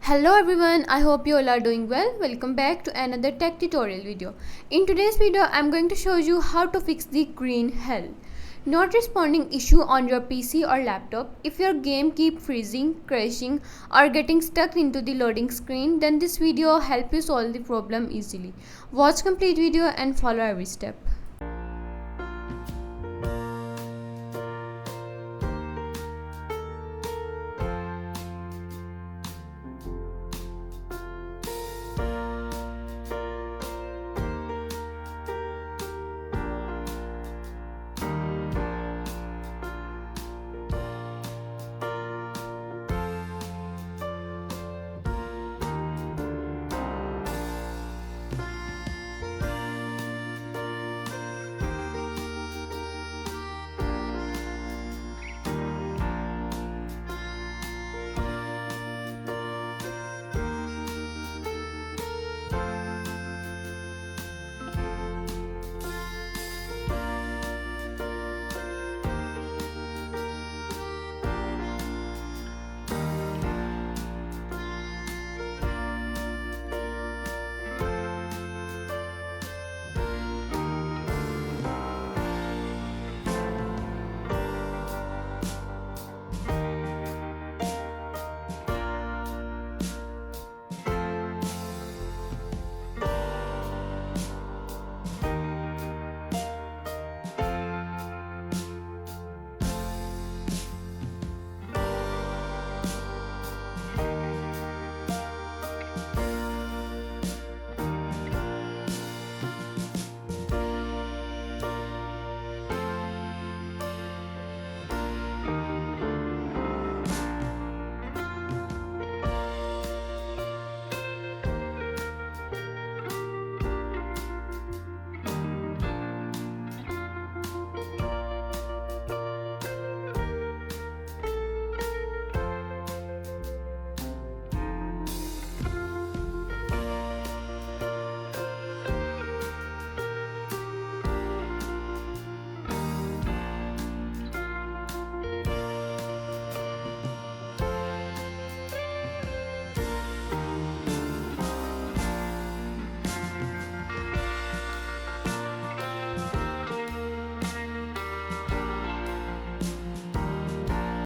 Hello everyone, I hope you all are doing well. Welcome back to another tech tutorial video. In today's video, I'm going to show you how to fix the green hell not responding issue on your PC or laptop. If your game keep freezing, crashing or getting stuck into the loading screen, then this video will help you solve the problem easily. Watch complete video and follow every step.